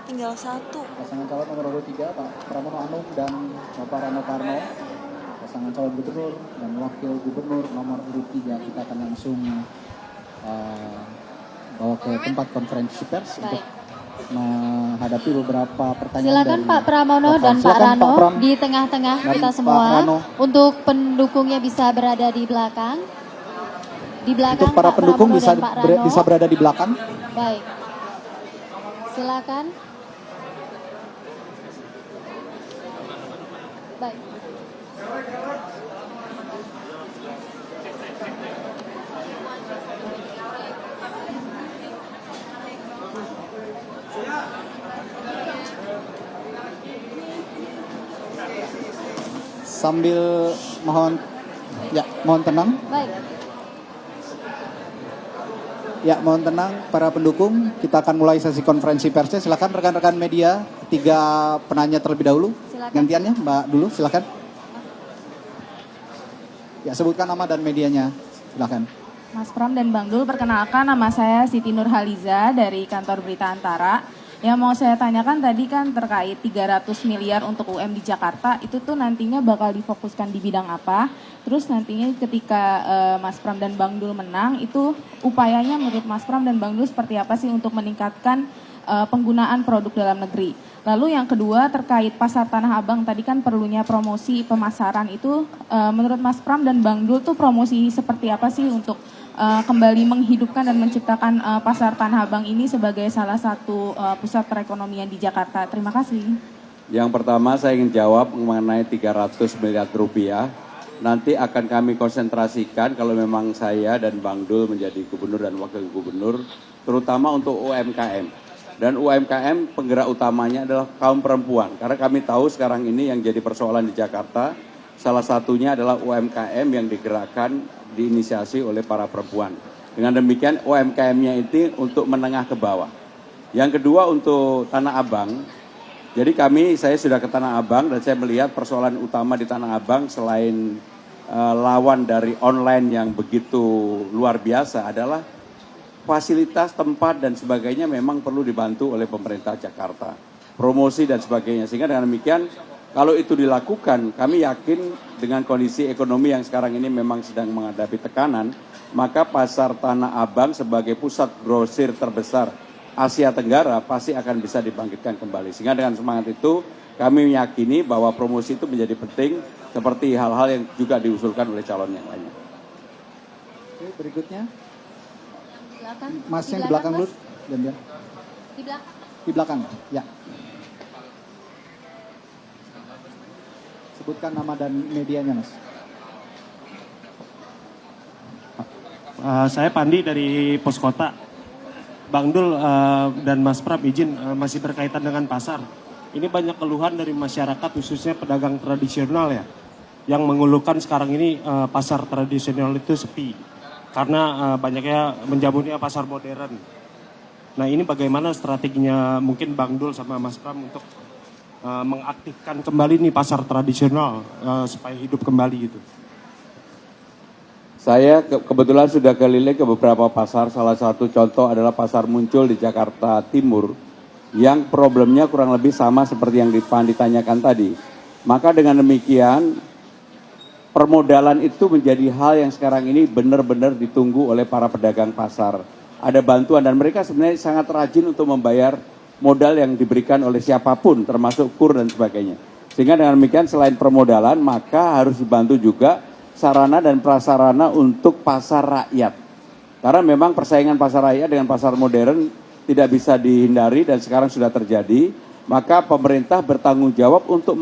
Tinggal satu. Pasangan calon nomor urut 3, Pak Pramono Anung dan Bapak Rano Karno. Pasangan calon gubernur dan wakil gubernur nomor urut 3 kita akan langsung bawa ke tempat konferensi pers untuk menghadapi beberapa pertanyaan. Silakan Pak Pramono dan Pak Rano di tengah-tengah kita semua. Untuk pendukungnya bisa berada di belakang. Di belakang untuk para Pak pendukung Pramono bisa dan Pak Rano. bisa berada di belakang. Baik. Silakan. Baik. Sambil mohon tenang. Baik. Ya, mohon tenang para pendukung. Kita akan mulai sesi konferensi persnya. Silakan rekan-rekan media, 3 penanya terlebih dahulu. Silakan. Gantiannya Mbak dulu, silakan. Ya, sebutkan nama dan medianya. Silakan. Mas Pram dan Bang Dul, perkenalkan nama saya Siti Nurhaliza dari kantor Berita Antara. Yang mau saya tanyakan tadi kan terkait 300 miliar untuk UM di Jakarta, itu tuh nantinya bakal difokuskan di bidang apa? Terus nantinya ketika Mas Pram dan Bang Dul menang, itu upayanya menurut Mas Pram dan Bang Dul seperti apa sih untuk meningkatkan penggunaan produk dalam negeri? Lalu yang kedua terkait pasar Tanah Abang, tadi kan perlunya promosi pemasaran itu, menurut Mas Pram dan Bang Dul tuh promosi seperti apa sih untuk kembali menghidupkan dan menciptakan pasar Tanah Abang ini sebagai salah satu pusat perekonomian di Jakarta. Terima kasih. Yang pertama saya ingin jawab mengenai 300 miliar rupiah. Nanti akan kami konsentrasikan kalau memang saya dan Bang Dul menjadi gubernur dan wakil gubernur, terutama untuk UMKM. Dan UMKM penggerak utamanya adalah kaum perempuan. Karena kami tahu sekarang ini yang jadi persoalan di Jakarta, salah satunya adalah UMKM yang digerakkan, diinisiasi oleh para perempuan. Dengan demikian UMKM-nya itu untuk menengah ke bawah. Yang kedua untuk Tanah Abang. Jadi saya sudah ke Tanah Abang dan saya melihat persoalan utama di Tanah Abang selain lawan dari online yang begitu luar biasa adalah fasilitas tempat dan sebagainya memang perlu dibantu oleh pemerintah Jakarta. Promosi dan sebagainya. Sehingga dengan demikian kalau itu dilakukan, kami yakin dengan kondisi ekonomi yang sekarang ini memang sedang menghadapi tekanan, maka pasar Tanah Abang sebagai pusat grosir terbesar Asia Tenggara pasti akan bisa dibangkitkan kembali. Sehingga dengan semangat itu, kami meyakini bahwa promosi itu menjadi penting, seperti hal-hal yang juga diusulkan oleh calon yang lainnya. Oke, berikutnya. Silakan. Mas yang di belakang dulu. Di belakang. Di belakang, ya. Sebutkan nama dan medianya, Mas. Saya Pandi dari Pos Kota. Bang Dul dan Mas Prab izin masih berkaitan dengan pasar. Ini banyak keluhan dari masyarakat khususnya pedagang tradisional ya. Yang mengeluhkan sekarang ini pasar tradisional itu sepi. Karena banyaknya menjamunya pasar modern. Nah ini bagaimana strateginya mungkin Bang Dul sama Mas Pram untuk mengaktifkan kembali nih pasar tradisional supaya hidup kembali gitu. Saya kebetulan sudah keliling ke beberapa pasar, salah satu contoh adalah pasar Muncul di Jakarta Timur, yang problemnya kurang lebih sama seperti yang ditanyakan tadi. Maka dengan demikian, permodalan itu menjadi hal yang sekarang ini benar-benar ditunggu oleh para pedagang pasar. Ada bantuan dan mereka sebenarnya sangat rajin untuk membayar modal yang diberikan oleh siapapun, termasuk kur dan sebagainya. Sehingga dengan demikian selain permodalan, maka harus dibantu juga sarana dan prasarana untuk pasar rakyat. Karena memang persaingan pasar rakyat dengan pasar modern tidak bisa dihindari dan sekarang sudah terjadi. Maka pemerintah bertanggung jawab untuk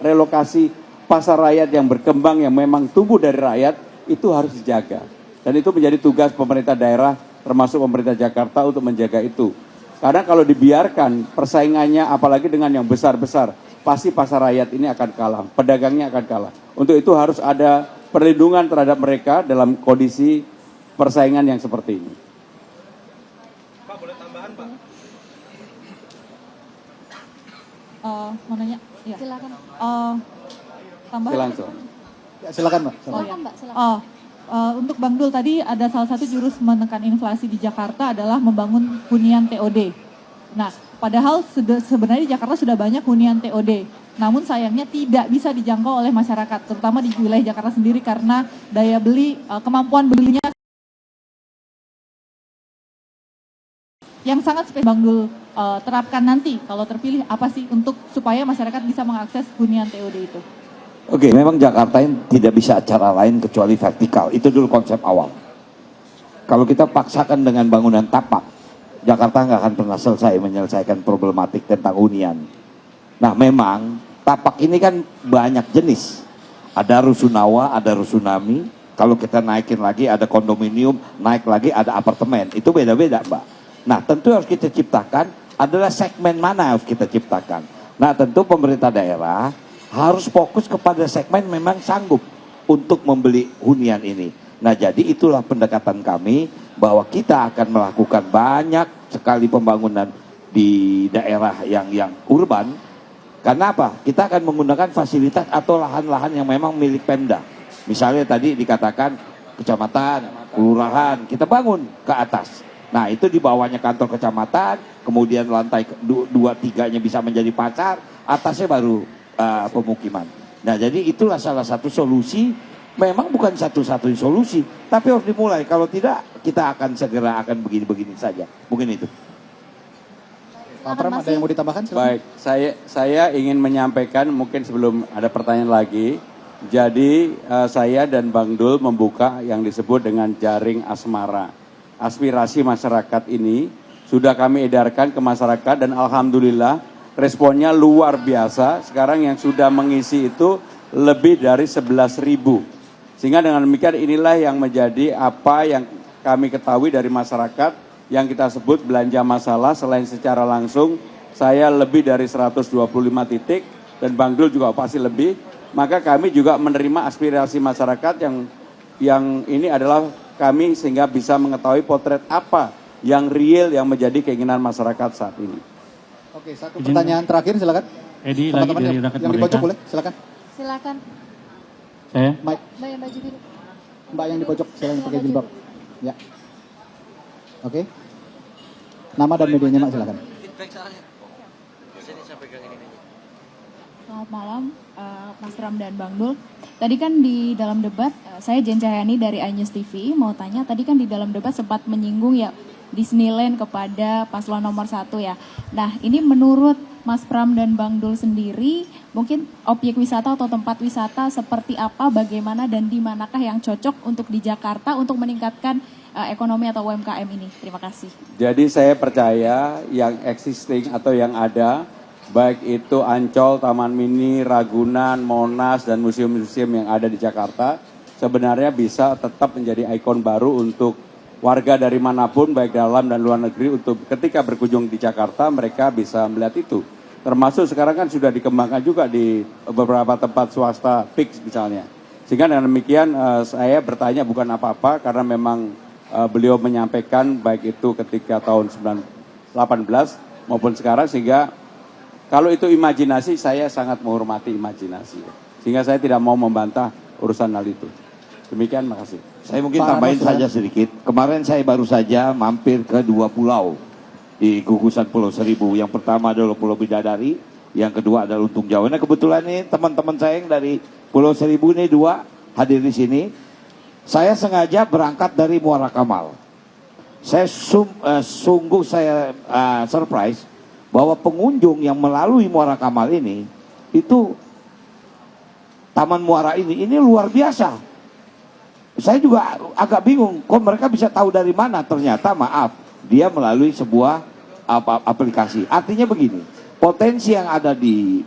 relokasi pasar rakyat yang berkembang, yang memang tumbuh dari rakyat, itu harus dijaga. Dan itu menjadi tugas pemerintah daerah, termasuk pemerintah Jakarta untuk menjaga itu. Karena kalau dibiarkan persaingannya apalagi dengan yang besar-besar, pasti pasar rakyat ini akan kalah, pedagangnya akan kalah. Untuk itu harus ada perlindungan terhadap mereka dalam kondisi persaingan yang seperti ini. Pak, boleh tambahan Pak? Mau nanya? Ya. Silakan. Tambahan? Langsung. Ya, silakan Mbak. Silakan Mbak, silakan. Untuk Bang Dul tadi ada salah satu jurus menekan inflasi di Jakarta adalah membangun hunian TOD. Nah, padahal sebenarnya di Jakarta sudah banyak hunian TOD. Namun sayangnya tidak bisa dijangkau oleh masyarakat, terutama di wilayah Jakarta sendiri karena daya beli, kemampuan belinya yang sangat spesifik. Bang Dul terapkan nanti kalau terpilih apa sih untuk supaya masyarakat bisa mengakses hunian TOD itu? Oke, memang Jakarta ini tidak bisa cara lain kecuali vertikal. Itu dulu konsep awal. Kalau kita paksakan dengan bangunan tapak, Jakarta nggak akan pernah selesai menyelesaikan problematik tentang hunian. Nah, memang tapak ini kan banyak jenis. Ada rusunawa, ada rusunami. Kalau kita naikin lagi ada kondominium, naik lagi ada apartemen. Itu beda-beda, Mbak. Nah, tentu harus kita ciptakan adalah segmen mana harus kita ciptakan. Nah, tentu pemerintah daerah harus fokus kepada segmen memang sanggup untuk membeli hunian ini. Nah, jadi itulah pendekatan kami bahwa kita akan melakukan banyak sekali pembangunan di daerah yang urban. Karena apa? Kita akan menggunakan fasilitas atau lahan-lahan yang memang milik Pemda. Misalnya tadi dikatakan kecamatan, kelurahan, kita bangun ke atas. Nah, itu di bawahnya kantor kecamatan, kemudian lantai 2-3-nya bisa menjadi pasar, atasnya baru pemukiman. Nah, jadi itulah salah satu solusi. Memang bukan satu-satunya solusi, tapi harus dimulai. Kalau tidak, kita akan segera akan begini-begini saja. Mungkin itu. Pak Pram, ada yang mau ditambahkan? Silakan. Baik, saya ingin menyampaikan mungkin sebelum ada pertanyaan lagi. Jadi saya dan Bang Dul membuka yang disebut dengan jaring asmara. Aspirasi masyarakat ini sudah kami edarkan ke masyarakat dan alhamdulillah responnya luar biasa. Sekarang yang sudah mengisi itu lebih dari 11.000. Sehingga dengan demikian inilah yang menjadi apa yang kami ketahui dari masyarakat yang kita sebut belanja masalah. Selain secara langsung saya lebih dari 125 titik dan Bang Dul juga pasti lebih. Maka kami juga menerima aspirasi masyarakat yang ini adalah kami sehingga bisa mengetahui potret apa yang real yang menjadi keinginan masyarakat saat ini. Oke, satu pertanyaan terakhir silakan. Edi Teman-teman lagi dari Rakyat yang di Merdeka. pojok boleh, silakan. Silakan. Saya? Mbak Mbak yang baju biru. Mbak yang di pojok, silakan pakai jilbab. Ya. Oke. Nama dan medianya, Mbak, silakan. Selamat malam, Mas Pram dan Bang Dul. Tadi kan di dalam debat, saya Jen Cahyani dari iNews TV, mau tanya, tadi kan di dalam debat sempat menyinggung ya Disneyland kepada paslon nomor 1 ya. Nah, ini menurut Mas Pram dan Bang Dul sendiri, mungkin objek wisata atau tempat wisata seperti apa, bagaimana, dan di manakah yang cocok untuk di Jakarta untuk meningkatkan ekonomi atau UMKM ini? Terima kasih. Jadi saya percaya yang existing atau yang ada, baik itu Ancol, Taman Mini, Ragunan, Monas, dan museum-museum yang ada di Jakarta, sebenarnya bisa tetap menjadi ikon baru untuk warga dari manapun, baik dalam dan luar negeri, untuk ketika berkunjung di Jakarta, mereka bisa melihat itu. Termasuk sekarang kan sudah dikembangkan juga di beberapa tempat swasta fix misalnya. Sehingga dengan demikian saya bertanya bukan apa-apa, karena memang beliau menyampaikan baik itu ketika tahun 2018 maupun sekarang, sehingga kalau itu imajinasi, saya sangat menghormati imajinasi. Sehingga saya tidak mau membantah urusan hal itu. Demikian, makasih. Saya mungkin Pak tambahin Arno, saja sedikit. Kemarin saya baru saja mampir ke 2 pulau di gugusan Pulau Seribu. Yang pertama adalah Pulau Bidadari, yang kedua adalah Untung Jawa. Nah, kebetulan ini teman-teman saya yang dari Pulau Seribu ini 2 hadir di sini. Saya sengaja berangkat dari Muara Kamal. Saya sungguh surprise bahwa pengunjung yang melalui Muara Kamal ini, itu Taman Muara ini luar biasa. Saya juga agak bingung, kok mereka bisa tahu dari mana? Ternyata maaf, dia melalui sebuah aplikasi. Artinya begini, potensi yang ada di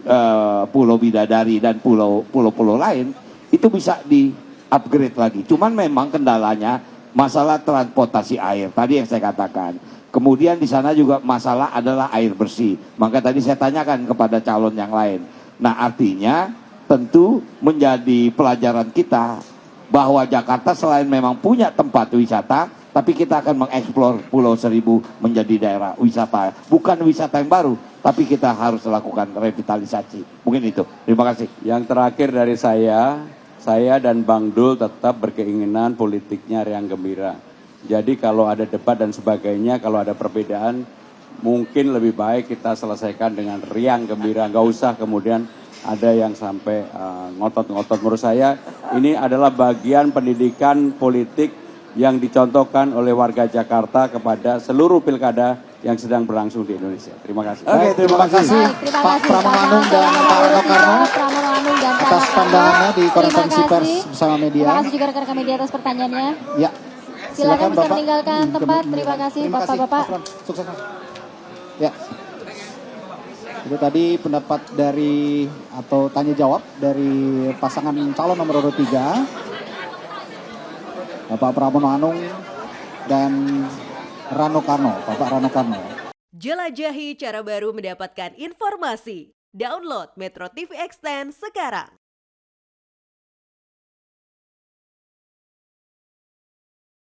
Pulau Bidadari dan pulau-pulau lain itu bisa di-upgrade lagi. Cuman memang kendalanya masalah transportasi air, tadi yang saya katakan. Kemudian di sana juga masalah adalah air bersih. Maka tadi saya tanyakan kepada calon yang lain. Nah, artinya tentu menjadi pelajaran kita bahwa Jakarta selain memang punya tempat wisata, tapi kita akan mengeksplor Pulau Seribu menjadi daerah wisata. Bukan wisata yang baru, tapi kita harus lakukan revitalisasi. Mungkin itu. Terima kasih. Yang terakhir dari saya dan Bang Dul tetap berkeinginan politiknya riang gembira. Jadi kalau ada debat dan sebagainya, kalau ada perbedaan, mungkin lebih baik kita selesaikan dengan riang gembira, nggak usah kemudian ada yang sampai ngotot-ngotot. Menurut saya ini adalah bagian pendidikan politik yang dicontohkan oleh warga Jakarta kepada seluruh pilkada yang sedang berlangsung di Indonesia. Terima kasih. Oke, terima kasih. Baik, terima Pak kasih Pramono Anung dan Pak Rano Karno Pramono Anung dan Pak atas Rano pandangannya di Karno. konferensi Terima pers kasih. bersama media. Terima kasih juga rekan-rekan media atas pertanyaannya. Ya. Silakan bisa Bapak. meninggalkan tempat. Terima kasih Bapak-bapak. Mas Pram. Sukses Mas. Ya. Itu tadi pendapat dari atau tanya jawab dari pasangan calon nomor urut 3 Bapak Pramono Anung dan Rano Karno, Bapak Rano Karno. Jelajahi cara baru mendapatkan informasi. Download Metro TV Extend sekarang.